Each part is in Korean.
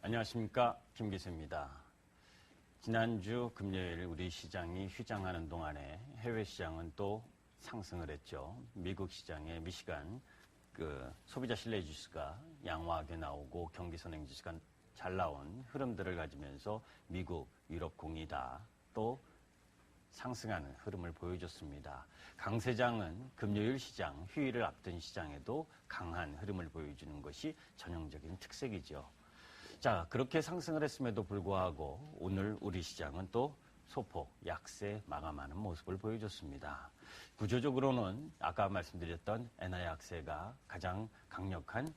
안녕하십니까, 김기수입니다. 지난주 금요일 우리 시장이 휴장하는 동안에 해외 시장은 또 상승을 했죠. 미국 시장의 미시간 소비자 신뢰 지수가 양호하게 나오고 경기 선행 지수가 잘 나온 흐름들을 가지면서 미국, 유럽 공이 다 또 상승하는 흐름을 보여줬습니다. 강세장은 금요일 시장, 휴일을 앞둔 시장에도 강한 흐름을 보여주는 것이 전형적인 특색이죠. 자, 그렇게 상승을 했음에도 불구하고 오늘 우리 시장은 또 소폭 약세 마감하는 모습을 보여줬습니다. 구조적으로는 아까 말씀드렸던 엔화 약세가 가장 강력한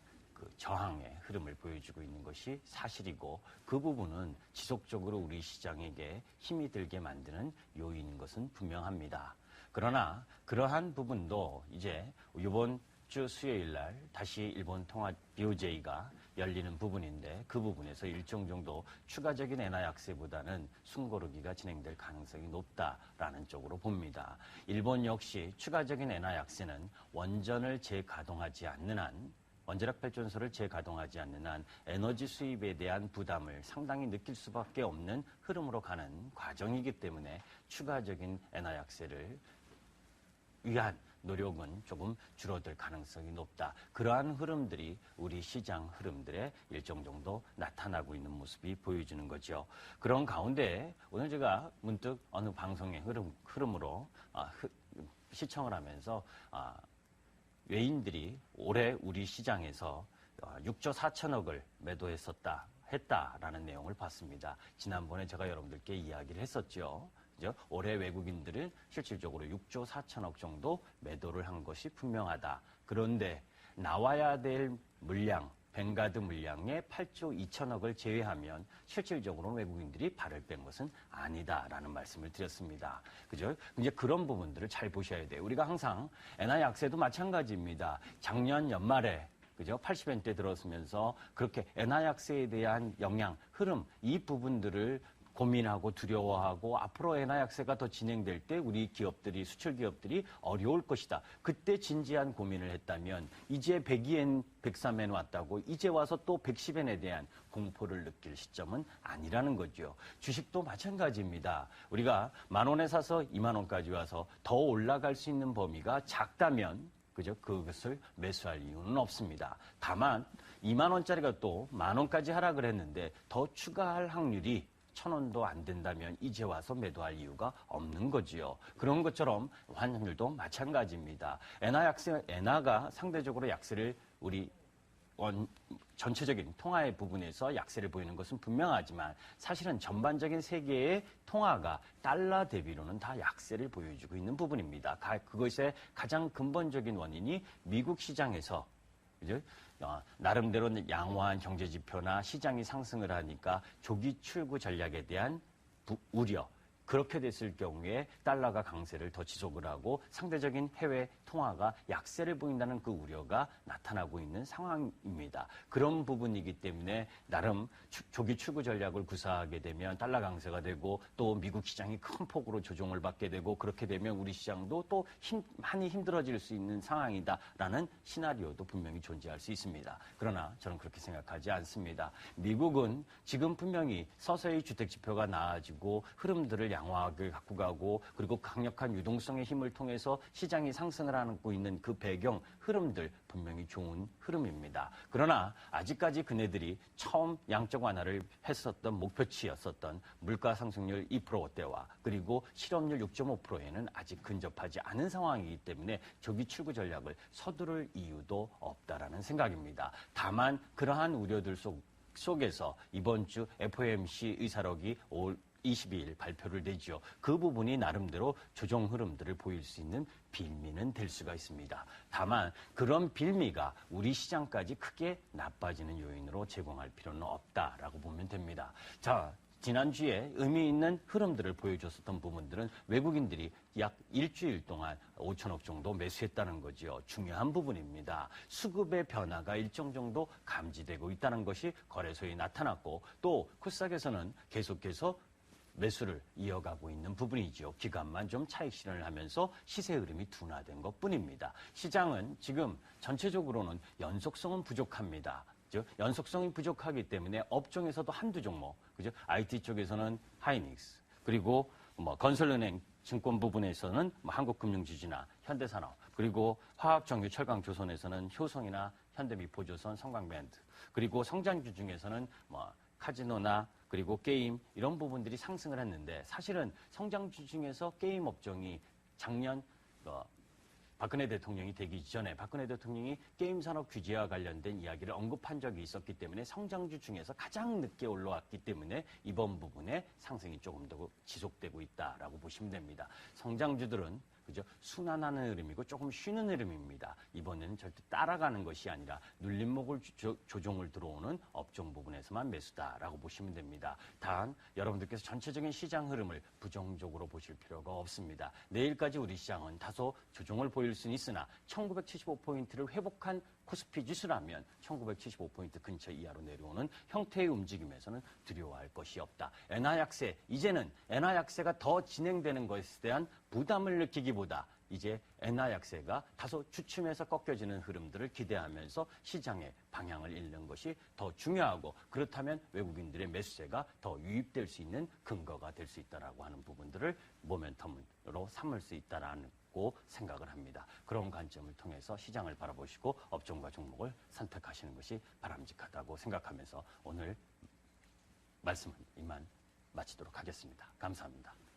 저항의 흐름을 보여주고 있는 것이 사실이고, 그 부분은 지속적으로 우리 시장에게 힘이 들게 만드는 요인인 것은 분명합니다. 그러나 그러한 부분도 이제 이번 주 수요일 날 다시 일본 통화 BOJ가 열리는 부분인데, 그 부분에서 일정 정도 추가적인 엔화 약세보다는 숨고르기가 진행될 가능성이 높다라는 쪽으로 봅니다. 일본 역시 추가적인 엔화 약세는 원전을 재가동하지 않는 한, 원자력 발전소를 재가동하지 않는 한 에너지 수입에 대한 부담을 상당히 느낄 수밖에 없는 흐름으로 가는 과정이기 때문에 추가적인 엔화 약세를 위한 노력은 조금 줄어들 가능성이 높다. 그러한 흐름들이 우리 시장 흐름들에 일정 정도 나타나고 있는 모습이 보여주는 거죠. 그런 가운데 오늘 제가 문득 어느 방송의 흐름으로 시청을 하면서 외인들이 올해 우리 시장에서 6조 4천억을 했다라는 내용을 봤습니다. 지난번에 제가 여러분들께 이야기를 했었죠. 올해 외국인들은 실질적으로 6조 4천억 정도 매도를 한 것이 분명하다. 그런데 나와야 될 물량, 뱅가드 물량의 8조 2천억을 제외하면 실질적으로 외국인들이 발을 뺀 것은 아니다라는 말씀을 드렸습니다. 그죠? 이제 그런 부분들을 잘 보셔야 돼요. 우리가 항상 엔화 약세도 마찬가지입니다. 작년 연말에 그죠? 80엔대 들어서면서 그렇게 엔화 약세에 대한 영향, 흐름, 이 부분들을 고민하고 두려워하고 앞으로 엔화 약세가 더 진행될 때 우리 기업들이, 수출 기업들이 어려울 것이다. 그때 진지한 고민을 했다면 이제 102엔, 103엔 왔다고 이제 와서 또 110엔에 대한 공포를 느낄 시점은 아니라는 거죠. 주식도 마찬가지입니다. 우리가 10,000원에 사서 20,000원까지 와서 더 올라갈 수 있는 범위가 작다면 그죠? 그것을 매수할 이유는 없습니다. 다만 20,000원짜리가 또 10,000원까지 하락을 했는데 더 추가할 확률이 1,000원도 안 된다면 이제 와서 매도할 이유가 없는 거지요. 그런 것처럼 환율도 마찬가지입니다. 엔화가 상대적으로 약세를 우리 전체적인 통화의 부분에서 약세를 보이는 것은 분명하지만 사실은 전반적인 세계의 통화가 달러 대비로는 다 약세를 보여주고 있는 부분입니다. 그것의 가장 근본적인 원인이 미국 시장에서 그죠? 나름대로 양호한 경제 지표나 시장이 상승을 하니까 조기 출구 전략에 대한 우려. 그렇게 됐을 경우에 달러가 강세를 더 지속을 하고 상대적인 해외 통화가 약세를 보인다는 그 우려가 나타나고 있는 상황입니다. 그런 부분이기 때문에 나름 조기 출구 전략을 구사하게 되면 달러 강세가 되고 또 미국 시장이 큰 폭으로 조정을 받게 되고 그렇게 되면 우리 시장도 또 많이 힘들어질 수 있는 상황이다라는 시나리오도 분명히 존재할 수 있습니다. 그러나 저는 그렇게 생각하지 않습니다. 미국은 지금 분명히 서서히 주택 지표가 나아지고 흐름들을 양호하게 갖고 가고 그리고 강력한 유동성의 힘을 통해서 시장이 상승을 하고 있는 그 배경 흐름들 분명히 좋은 흐름입니다. 그러나 아직까지 그네들이 처음 양적 완화를 했었던 목표치였었던 물가 상승률 2%대와 그리고 실업률 6.5%에는 아직 근접하지 않은 상황이기 때문에 조기 출구 전략을 서두를 이유도 없다라는 생각입니다. 다만 그러한 우려들 속에서 이번 주 FOMC 의사록이 22일 발표를 내죠. 그 부분이 나름대로 조정 흐름들을 보일 수 있는 빌미는 될 수가 있습니다. 다만 그런 빌미가 우리 시장까지 크게 나빠지는 요인으로 제공할 필요는 없다라고 보면 됩니다. 자, 지난주에 의미 있는 흐름들을 보여줬었던 부분들은 외국인들이 약 일주일 동안 5천억 정도 매수했다는 거죠. 중요한 부분입니다. 수급의 변화가 일정 정도 감지되고 있다는 것이 거래소에 나타났고 또 코스닥에서는 계속해서 매수를 이어가고 있는 부분이죠. 기간만 좀 차익 실현을 하면서 시세 흐름이 둔화된 것뿐입니다. 시장은 지금 전체적으로는 연속성은 부족합니다. 즉 연속성이 부족하기 때문에 업종에서도 한두 종목, 그죠? IT 쪽에서는 하이닉스, 그리고 뭐 건설은행 증권 부분에서는 뭐 한국금융지주나 현대산업, 그리고 화학정유 철강조선에서는 효성이나 현대미포조선, 성광밴드, 그리고 성장주 중에서는 뭐 카지노나 그리고 게임 이런 부분들이 상승을 했는데 사실은 성장주 중에서 게임 업종이 작년 박근혜 대통령이 되기 전에 박근혜 대통령이 게임 산업 규제와 관련된 이야기를 언급한 적이 있었기 때문에 성장주 중에서 가장 늦게 올라왔기 때문에 이번 부분에 상승이 조금 더 지속되고 있다라고 보시면 됩니다. 성장주들은 그죠? 순환하는 흐름이고 조금 쉬는 흐름입니다. 이번에는 절대 따라가는 것이 아니라 눌림목을 조정을 들어오는 업종 부분에서만 매수다라고 보시면 됩니다. 단 여러분들께서 전체적인 시장 흐름을 부정적으로 보실 필요가 없습니다. 내일까지 우리 시장은 다소 조정을 보일 수는 있으나 1975포인트를 회복한 코스피 지수라면 1975포인트 근처 이하로 내려오는 형태의 움직임에서는 두려워할 것이 없다. 엔화 약세, 이제는 엔화 약세가 더 진행되는 것에 대한 부담을 느끼기보다 이제 엔화 약세가 다소 주춤해서 꺾여지는 흐름들을 기대하면서 시장의 방향을 잃는 것이 더 중요하고, 그렇다면 외국인들의 매수세가 더 유입될 수 있는 근거가 될 수 있다라고 하는 부분들을 모멘텀으로 삼을 수 있다라는 생각을 합니다. 그런 관점을 통해서 시장을 바라보시고 업종과 종목을 선택하시는 것이 바람직하다고 생각하면서 오늘 말씀은 이만 마치도록 하겠습니다. 감사합니다.